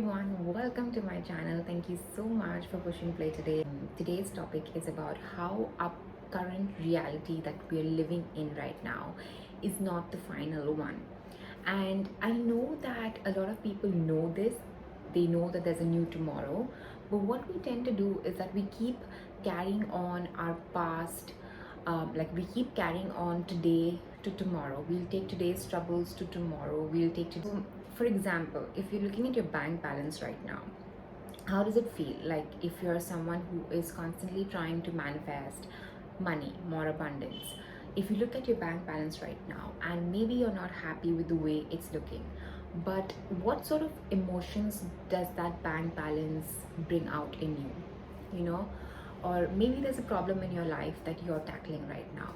everyone, welcome to my channel. Thank you so much for pushing play today. Today's topic is about how our current reality that we are living in right now is not the final one. And I know that a lot of people know this, they know that there's a new tomorrow, but what we tend to do is that we keep carrying on our past, like we keep carrying on today to tomorrow. We'll take today's troubles to tomorrow. We'll take to, for example, if you're looking at your bank balance right now, how does it feel? Like if you're someone who is constantly trying to manifest money, more abundance, if you look at your bank balance right now and maybe you're not happy with the way it's looking, but what sort of emotions does that bank balance bring out in you? Or maybe there's a problem in your life that you're tackling right now.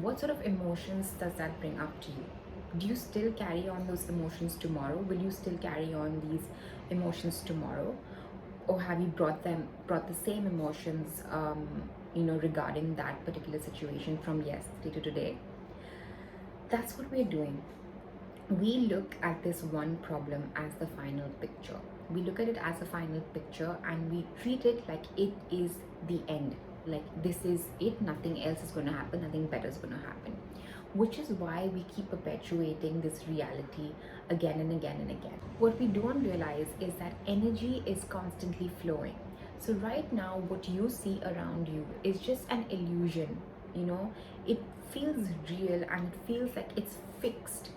What sort of emotions does that bring up to you? Do you still carry on those emotions tomorrow? Will you still carry on these emotions tomorrow? Or have you brought the same emotions regarding that particular situation from yesterday to today? That's what we're doing. We look at this one problem as the final picture. We look at it as a final picture and we treat it like it is the end. Like this is it, nothing else is going to happen, nothing better is going to happen. Which is why we keep perpetuating this reality again and again and again. What we don't realize is that energy is constantly flowing. So right now, what you see around you is just an illusion. It feels real and it feels like it's fixed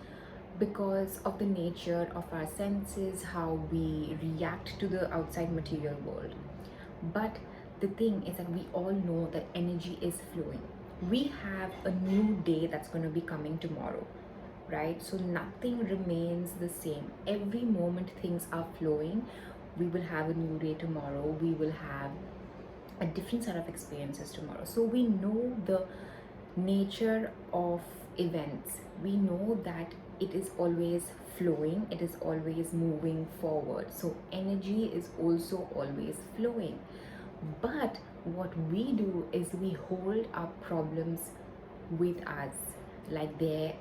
because of the nature of our senses, how we react to the outside material world. But the thing is that we all know that energy is flowing. We have a new day that's going to be coming tomorrow, right? So nothing remains the same. Every moment things are flowing. We will have a new day tomorrow. We will have a different set of experiences tomorrow. So we know the nature of events. We know that it is always flowing, it is always moving forward. So energy is also always flowing. But what we do is we hold our problems with us like they're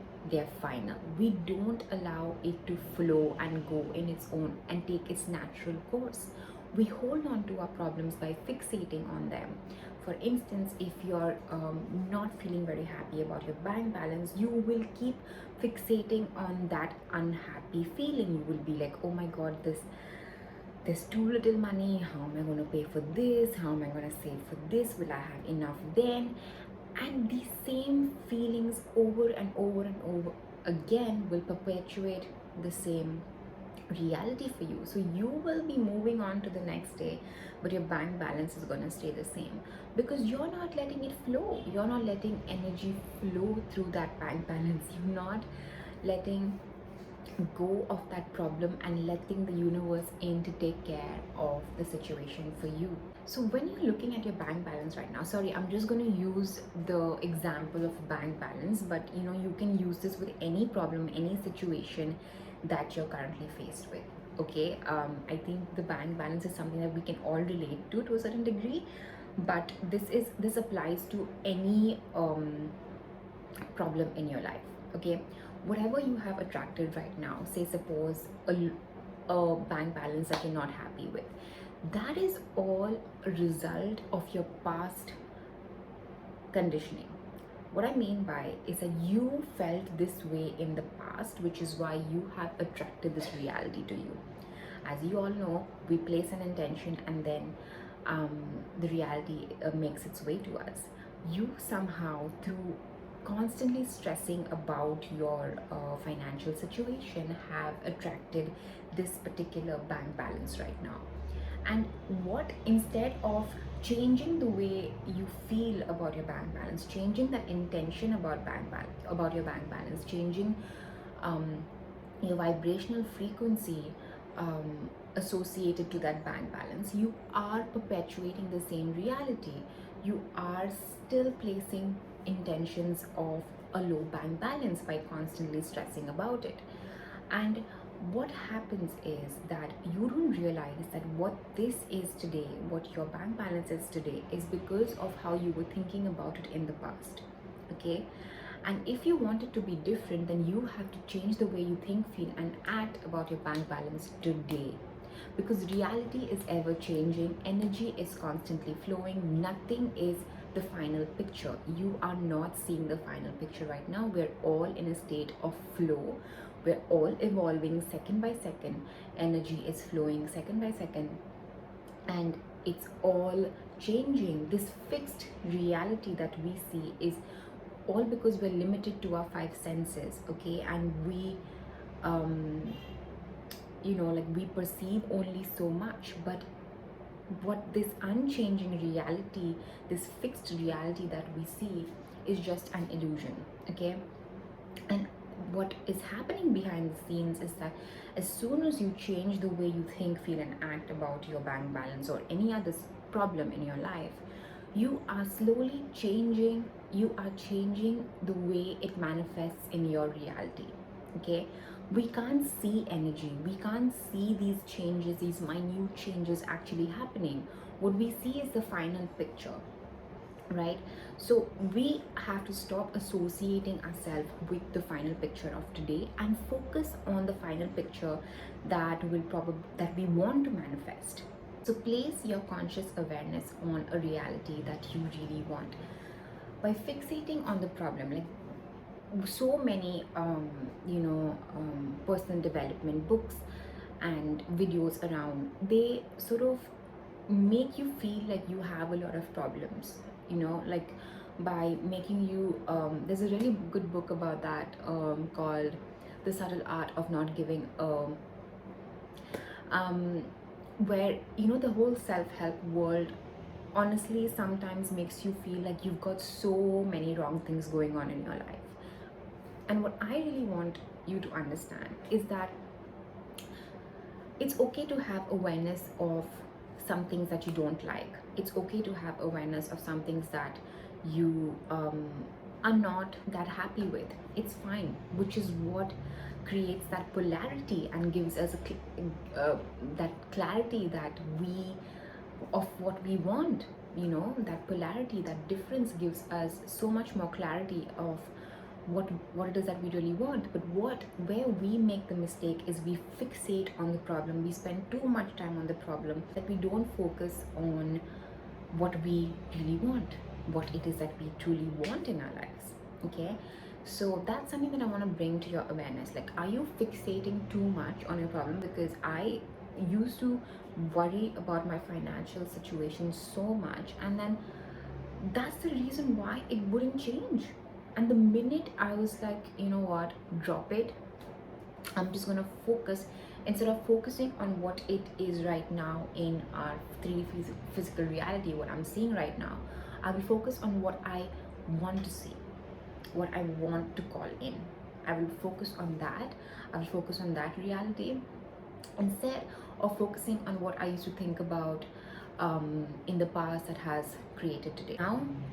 final. We don't allow it to flow and go in its own and take its natural course. We hold on to our problems by fixating on them. For instance, if you're not feeling very happy about your bank balance, you will keep fixating on that unhappy feeling. You will be like, oh my god, there's too little money. How am I going to pay for this? How am I going to save for this? Will I have enough then? And these same feelings over and over and over again will perpetuate the same reality for you. So you will be moving on to the next day, but your bank balance is going to stay the same because you're not letting it flow. You're not letting energy flow through that bank balance. You're not letting go of that problem and letting the universe in to take care of the situation for you. So when you're looking at your bank balance right now, sorry, I'm just going to use the example of bank balance, but you can use this with any problem, any situation that you're currently faced with. Okay, I think the bank balance is something that we can all relate to a certain degree, but this applies to any problem in your life. Okay, whatever you have attracted right now, say suppose a bank balance that you're not happy with, that is all a result of your past conditioning. What I mean by is that you felt this way in the past, which is why you have attracted this reality to you. As you all know, we place an intention and then the reality makes its way to us. You somehow, through constantly stressing about your financial situation, have attracted this particular bank balance right now. And what, instead of changing the way you feel about your bank balance, changing that intention about your bank balance, changing your vibrational frequency associated to that bank balance, you are perpetuating the same reality. You are still placing intentions of a low bank balance by constantly stressing about it. And what happens is that you don't realize that what this is today, what your bank balance is today, is because of how you were thinking about it in the past. Okay, and if you want it to be different, then you have to change the way you think, feel and act about your bank balance today. because reality is ever changing, energy is constantly flowing, nothing is the final picture. You are not seeing the final picture right now. We're all in a state of flow, we're all evolving second by second, energy is flowing second by second, and it's all changing. This fixed reality that we see is all because we're limited to our five senses, okay? And we like we perceive only so much, but what this unchanging reality, this fixed reality that we see, is just an illusion, okay? And what is happening behind the scenes is that as soon as you change the way you think, feel, and act about your bank balance or any other problem in your life, you are slowly changing, you are changing the way it manifests in your reality, okay? We can't see energy, we can't see these changes, these minute changes actually happening. What we see is the final picture, right? So we have to stop associating ourselves with the final picture of today and focus on the final picture that we want to manifest. So place your conscious awareness on a reality that you really want. By fixating on the problem, like so many personal development books and videos around, they sort of make you feel like you have a lot of problems, like by making you there's a really good book about that, called The Subtle Art of Not Giving where the whole self-help world honestly sometimes makes you feel like you've got so many wrong things going on in your life. And what I really want you to understand is that it's okay to have awareness of some things that you don't like. It's okay to have awareness of some things that you are not that happy with. It's fine, which is what creates that polarity and gives us that clarity that we of what we want. That polarity, that difference gives us so much more clarity of what it is that we really want. But where we make the mistake is we fixate on the problem, we spend too much time on the problem, that we don't focus on what we really want, what it is that we truly want in our lives, okay? So that's something that I want to bring to your awareness. Like, are you fixating too much on your problem? Because I used to worry about my financial situation so much, and then that's the reason why it wouldn't change. And the minute I was like, you know what, drop it, I'm just gonna focus, instead of focusing on what it is right now in our 3D physical reality, what I'm seeing right now, I will focus on what I want to see, what I want to call in. I will focus on that. I will focus on that reality instead of focusing on what I used to think about in the past that has created today.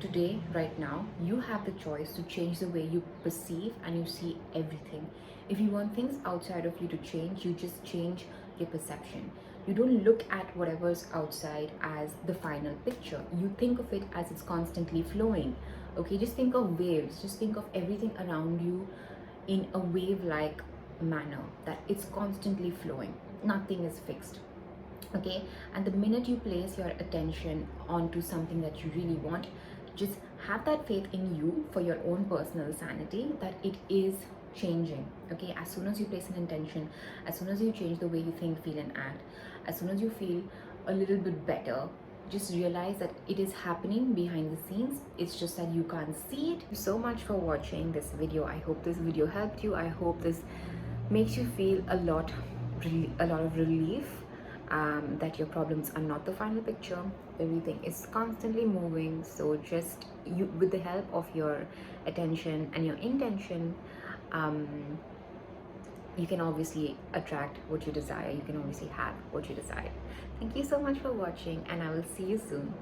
Today, right now, you have the choice to change the way you perceive and you see everything. If you want things outside of you to change, you just change your perception. You don't look at whatever's outside as the final picture. You think of it as it's constantly flowing. Okay, just think of waves. Just think of everything around you in a wave-like manner, that it's constantly flowing. Nothing is fixed. Okay, and the minute you place your attention onto something that you really want, just have that faith in you for your own personal sanity that it is changing. Okay, as soon as you place an intention, as soon as you change the way you think, feel, and act, as soon as you feel a little bit better, just realize that it is happening behind the scenes. It's just that you can't see it. Thank you so much for watching this video. I hope this video helped you. I hope this makes you feel a lot of relief, that your problems are not the final picture. Everything is constantly moving. So just you, with the help of your attention and your intention, you can obviously attract what you desire. You can obviously have what you desire. Thank you so much for watching, and I will see you soon.